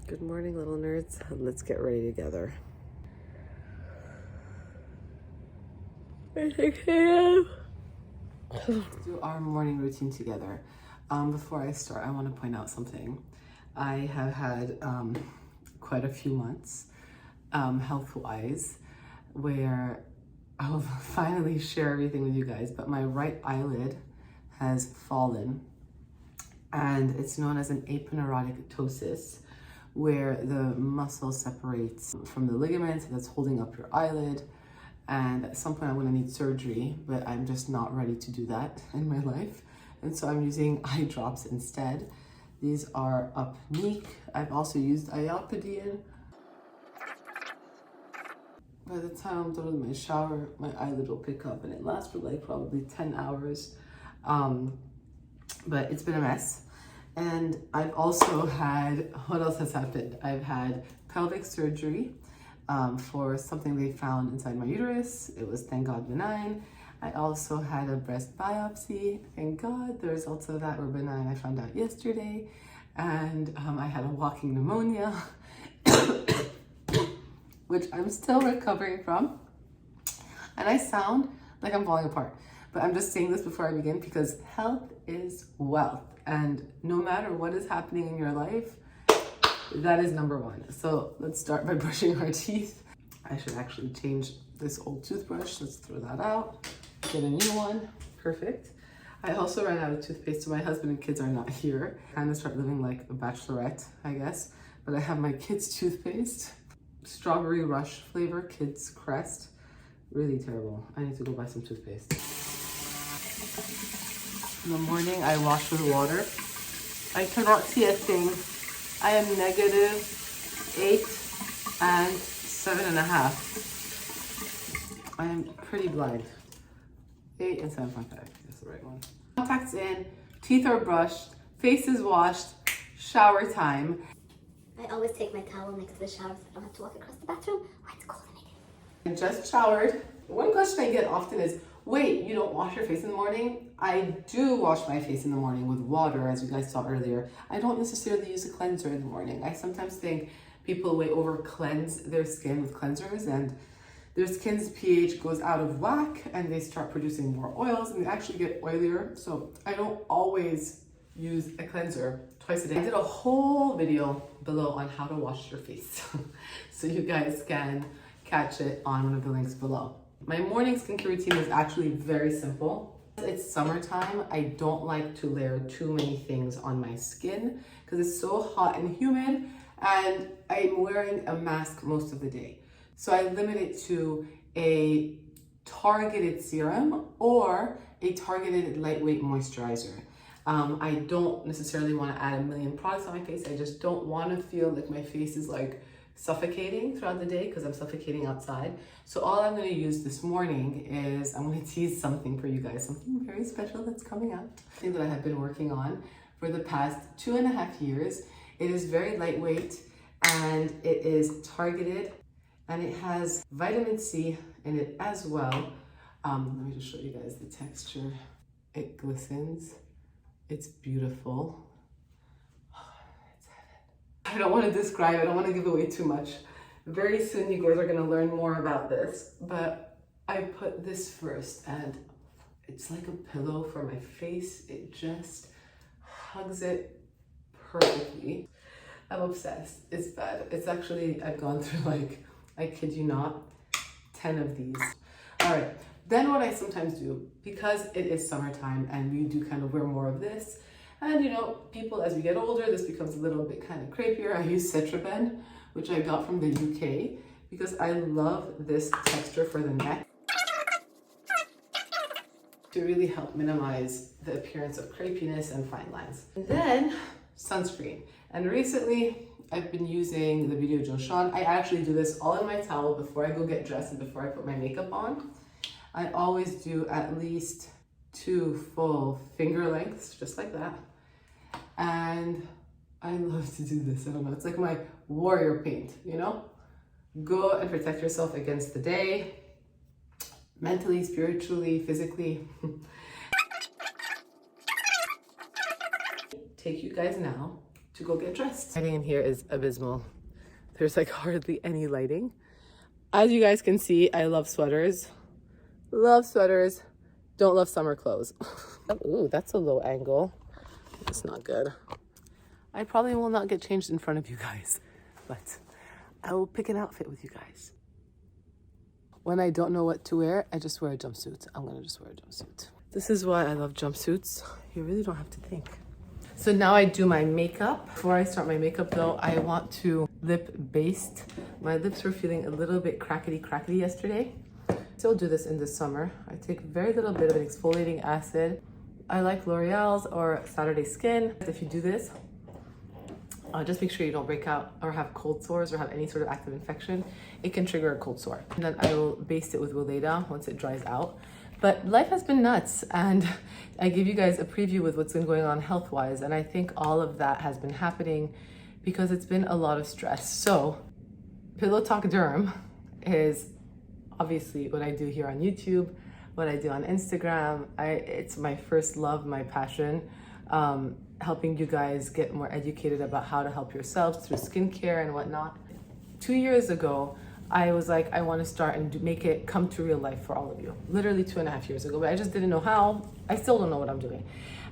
Good morning, little nerds. Let's get ready together. I think I am. Let's do our morning routine together. Before I start, I want to point out something. I have had quite a few months, health-wise, where I'll finally share everything with you guys, but my right eyelid has fallen, and it's known as an aponeurotic ptosis, where the muscle separates from the ligament that's holding up your eyelid. And at some point I'm gonna need surgery, but I'm just not ready to do that in my life. And so I'm using eye drops instead. These are Upneek. I've also used iopidine. By the time I'm done with my shower, my eyelid will pick up, and it lasts for like probably 10 hours. But it's been a mess. And I've also had, what else has happened? I've had pelvic surgery for something they found inside my uterus. It was, thank God, benign. I also had a breast biopsy. Thank God, the results of that were benign. I found out yesterday. And I had a walking pneumonia, which I'm still recovering from. And I sound like I'm falling apart. But I'm just saying this before I begin because health is wealth. And no matter what is happening in your life, that is number one. So let's start by brushing our teeth. I should actually change this old toothbrush. Let's throw that out, get a new one. Perfect. I also ran out of toothpaste, so my husband and kids are not here. Kind of start living like a bachelorette, I guess. But I have my kids' toothpaste, Strawberry Rush flavor, Kids Crest. Really terrible. I need to go buy some toothpaste. In the morning, I wash with water. I cannot see a thing. I am -8 and 7.5. I am pretty blind. 8 and 7.5, that's the right one. Contacts in, teeth are brushed, face is washed, shower time. I always take my towel next to the shower so I don't have to walk across the bathroom or it's cold in it. I just showered. One question I get often is, wait, you don't wash your face in the morning? I do wash my face in the morning with water, as you guys saw earlier. I don't necessarily use a cleanser in the morning. I sometimes think people way over cleanse their skin with cleansers, and their skin's pH goes out of whack and they start producing more oils and they actually get oilier. So I don't always use a cleanser twice a day. I did a whole video below on how to wash your face. So you guys can catch it on one of the links below. My morning skincare routine is actually very simple. It's summertime. I don't like to layer too many things on my skin because it's so hot and humid, and I'm wearing a mask most of the day. So I limit it to a targeted serum or a targeted lightweight moisturizer. I don't necessarily want to add a million products on my face. I just don't want to feel like my face is like suffocating throughout the day because I'm suffocating outside. So all I'm going to use this morning is, I'm going to tease something for you guys, something very special that's coming out. Something that I have been working on for the past 2.5 years. It is very lightweight and it is targeted and it has vitamin C in it as well. Let me just show you guys the texture. It glistens. It's beautiful. I don't want to describe, I don't want to give away too much. Very soon you guys are going to learn more about this, but I put this first and it's like a pillow for my face. It just hugs it perfectly. I'm obsessed. It's bad. It's actually, I've gone through like, I kid you not, 10 of these. All right, then what I sometimes do, because it is summertime and we do kind of wear more of this, and you know, people as we get older, this becomes a little bit kind of crepier. I use Citrabend, which I got from the UK because I love this texture for the neck to really help minimize the appearance of crepiness and fine lines. And then sunscreen. And recently I've been using the Video Joshan. I actually do this all in my towel before I go get dressed and before I put my makeup on. I always do at least 2 full finger lengths, just like that. And I love to do this. I don't know, it's like my warrior paint, you know? Go and protect yourself against the day, mentally, spiritually, physically. Take you guys now to go get dressed. Lighting in here is abysmal. There's like hardly any lighting. As you guys can see, I love sweaters. Love sweaters. Don't love summer clothes. Ooh, that's a low angle. It's not good. I probably will not get changed in front of you guys, but I will pick an outfit with you guys. When I don't know what to wear, I just wear a jumpsuit. I'm gonna just wear a jumpsuit. This is why I love jumpsuits. You really don't have to think. So now I do my makeup. Before I start my makeup though, I want to lip baste. My lips were feeling a little bit crackety yesterday. Still do this in the summer. I take very little bit of an exfoliating acid. I like L'Oreal's or Saturday Skin. If you do this, just make sure you don't break out or have cold sores or have any sort of active infection. It can trigger a cold sore. And then I will baste it with Weleda once it dries out. But life has been nuts, and I give you guys a preview with what's been going on health-wise, and I think all of that has been happening because it's been a lot of stress. So PillowtalkDerm is obviously what I do here on YouTube, what I do on Instagram. It's my first love, my passion, helping you guys get more educated about how to help yourselves through skincare and whatnot. 2 years ago, I was like, I want to start and make it come to real life for all of you. Literally 2.5 years ago, but I just didn't know how. I still don't know what I'm doing.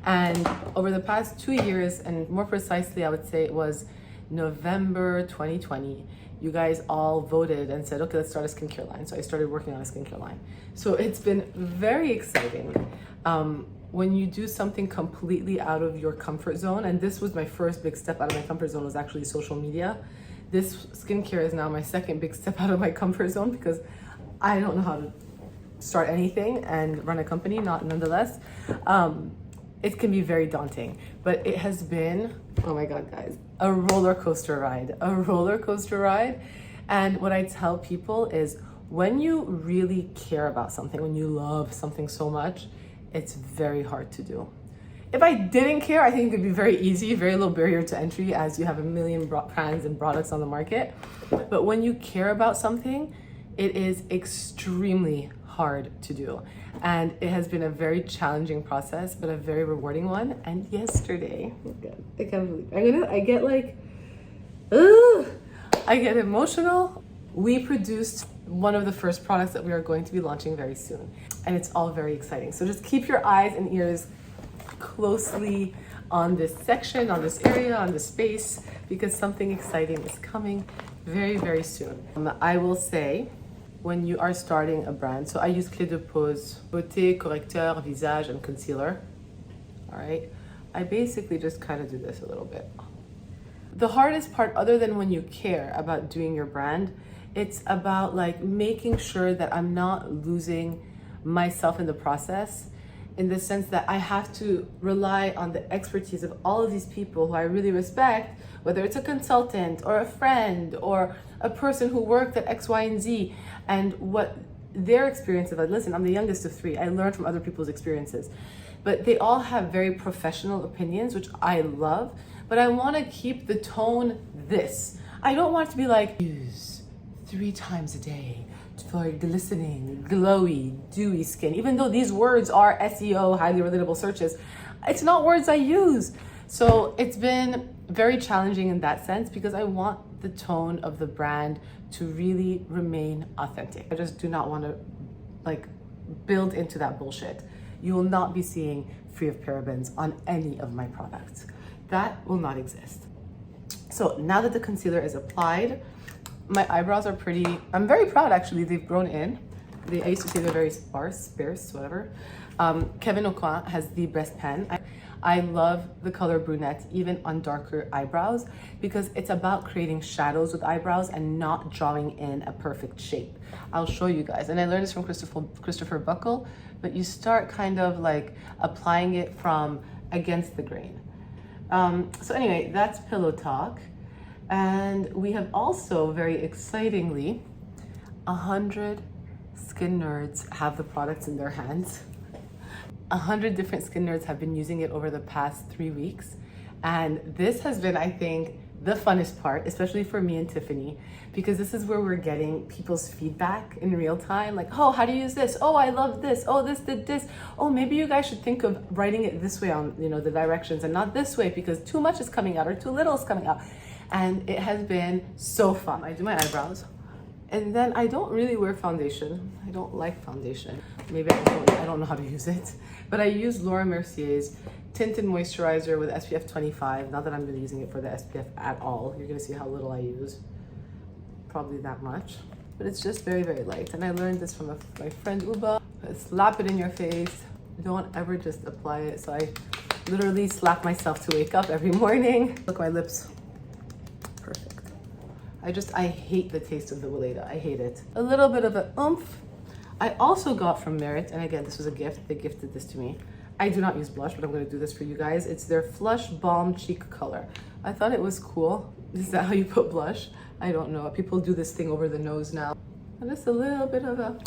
And over the past 2 years, and more precisely, I would say it was November 2020, you guys all voted and said, okay, let's start a skincare line. So I started working on a skincare line. So it's been very exciting. When you do something completely out of your comfort zone, and this was my first big step out of my comfort zone, was actually social media. This skincare is now my second big step out of my comfort zone because I don't know how to start anything and run a company, nonetheless. It can be very daunting, but it has been, oh my God, guys, a roller coaster ride. And what I tell people is when you really care about something, when you love something so much, it's very hard to do. If I didn't care, I think it could be very easy, very low barrier to entry as you have a million brands and products on the market. But when you care about something, it is extremely hard to do. And it has been a very challenging process, but a very rewarding one. And yesterday, oh God, I can't believe I get emotional. We produced one of the first products that we are going to be launching very soon. And it's all very exciting. So just keep your eyes and ears closely on this section, on this area, on this space, because something exciting is coming very, very soon. I will say, when you are starting a brand, so I use Clé de Pose, Beauté, Correcteur, Visage, and Concealer. All right, I basically just kind of do this a little bit. The hardest part, other than when you care about doing your brand, it's about like making sure that I'm not losing myself in the process, in the sense that I have to rely on the expertise of all of these people who I really respect, whether it's a consultant or a friend or a person who worked at X, Y, and Z, and what their experiences are. Listen, I'm the youngest of three. I learned from other people's experiences, but they all have very professional opinions, which I love, but I want to keep the tone this. I don't want it to be like, use 3 times a day for glistening, glowy, dewy skin. Even though these words are SEO, highly relatable searches, it's not words I use. So it's been very challenging in that sense because I want the tone of the brand to really remain authentic. I just do not want to like build into that bullshit. You will not be seeing free of parabens on any of my products. That will not exist. So now that the concealer is applied, my eyebrows are pretty, I'm very proud actually, they've grown in. I used to say they're very sparse, whatever. Kevin Aucoin has the best pen. I love the color brunette, even on darker eyebrows, because it's about creating shadows with eyebrows and not drawing in a perfect shape. I'll show you guys. And I learned this from Christopher Buckle, but you start kind of like applying it from against the grain. So anyway, that's Pillow Talk. And we have also, very excitingly, 100 skin nerds have the products in their hands. 100 different skin nerds have been using it over the past 3 weeks. And this has been, I think, the funnest part, especially for me and Tiffany, because this is where we're getting people's feedback in real time. Like, oh, how do you use this? Oh, I love this. Oh, this did this. Oh, maybe you guys should think of writing it this way on, the directions and not this way because too much is coming out or too little is coming out. And it has been so fun. I do my eyebrows. And then I don't really wear foundation. I don't like foundation. Maybe I don't know how to use it. But I use Laura Mercier's tinted moisturizer with SPF 25. Not that I'm really using it for the SPF at all. You're gonna see how little I use. Probably that much. But it's just very, very light. And I learned this from my friend Uba. Slap it in your face. Don't ever just apply it. So I literally slap myself to wake up every morning. Look, my lips. Perfect. I hate the taste of the Weleda. I hate it. A little bit of an oomph. I also got from Merit, and again, this was a gift. They gifted this to me. I do not use blush, but I'm gonna do this for you guys. It's their Flush Balm Cheek Color. I thought it was cool. Is that how you put blush? I don't know. People do this thing over the nose now. And just a little bit of a...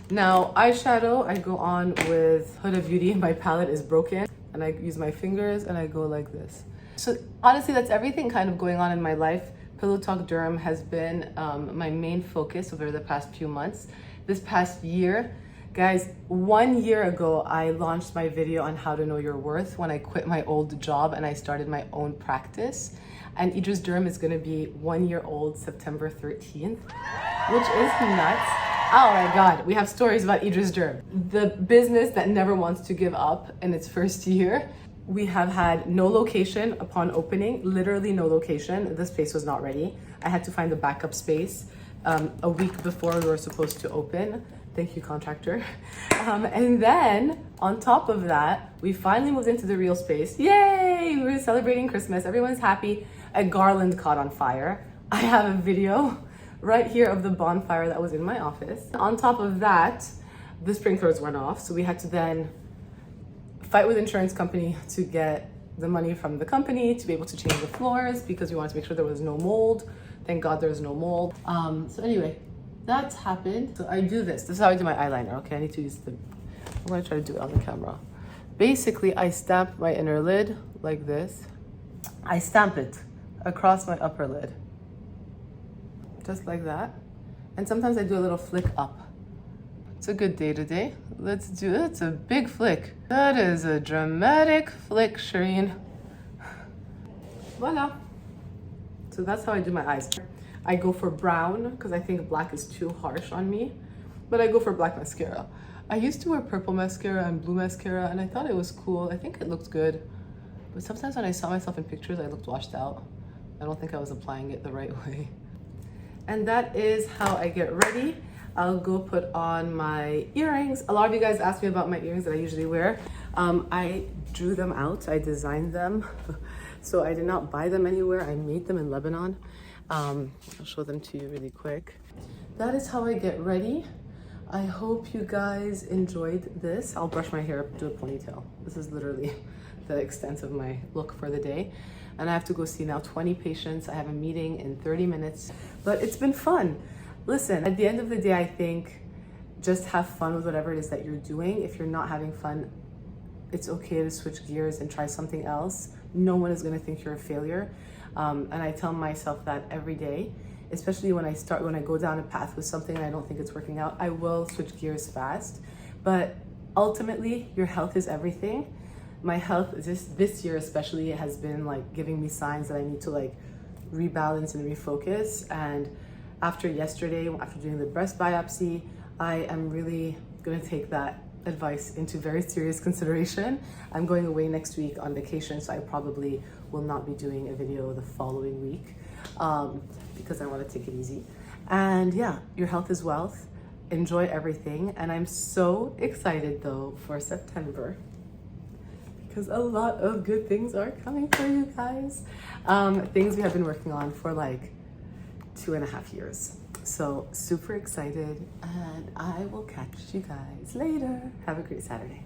Now, eyeshadow, I go on with Huda Beauty. My palette is broken, and I use my fingers, and I go like this. So honestly, that's everything kind of going on in my life. PillowtalkDerm has been my main focus over the past few months. This past year, guys, 1 year ago, I launched my video on how to know your worth when I quit my old job and I started my own practice. And Idriss Derm is gonna be 1 year old September 13th, which is nuts. Oh my God, we have stories about Idriss Derm. The business that never wants to give up in its first year. We have had no location upon opening, literally no location. The space was not ready. I had to find a backup space a week before we were supposed to open. Thank you, contractor. And then on top of that, we finally moved into the real space. Yay! We were celebrating Christmas. Everyone's happy. A garland caught on fire. I have a video right here of the bonfire that was in my office. On top of that, the sprinklers went off. So we had to then fight with insurance company to get the money from the company to be able to change the floors because we wanted to make sure there was no mold. Thank God there's no mold. So anyway, that's happened. So I do this. This is how I do my eyeliner. Okay, I need to use I'm gonna try to do it on the camera. Basically, I stamp my inner lid like this. I stamp it across my upper lid. Just like that. And sometimes I do a little flick up. It's a good day today. Let's do it. It's a big flick. That is a dramatic flick, Shereene. Voila. So that's how I do my eyes. I go for brown because I think black is too harsh on me, but I go for black mascara. I used to wear purple mascara and blue mascara and I thought it was cool. I think it looked good, but sometimes when I saw myself in pictures, I looked washed out. I don't think I was applying it the right way. And that is how I get ready. I'll go put on my earrings. A lot of you guys ask me about my earrings that I usually wear. I drew them out, I designed them. So I did not buy them anywhere. I made them in Lebanon. I'll show them to you really quick. That is how I get ready. I hope you guys enjoyed this. I'll brush my hair up, do a ponytail. This is literally the extent of my look for the day. And I have to go see now 20 patients. I have a meeting in 30 minutes, but it's been fun. Listen, at the end of the day, I think just have fun with whatever it is that you're doing. If you're not having fun, it's okay to switch gears and try something else. No one is gonna think you're a failure. And I tell myself that every day, especially when I go down a path with something and I don't think it's working out, I will switch gears fast. But ultimately, your health is everything. My health, this year especially, has been like giving me signs that I need to like rebalance and refocus. And after yesterday, after doing the breast biopsy, I am really gonna take that advice into very serious consideration. I'm going away next week on vacation, so I probably will not be doing a video the following week because I want to take it easy. And yeah, your health is wealth. Enjoy everything. And I'm so excited though for September because a lot of good things are coming for you guys. Things we have been working on for like 2.5 years. So super excited, and I will catch you guys later. Have a great Saturday.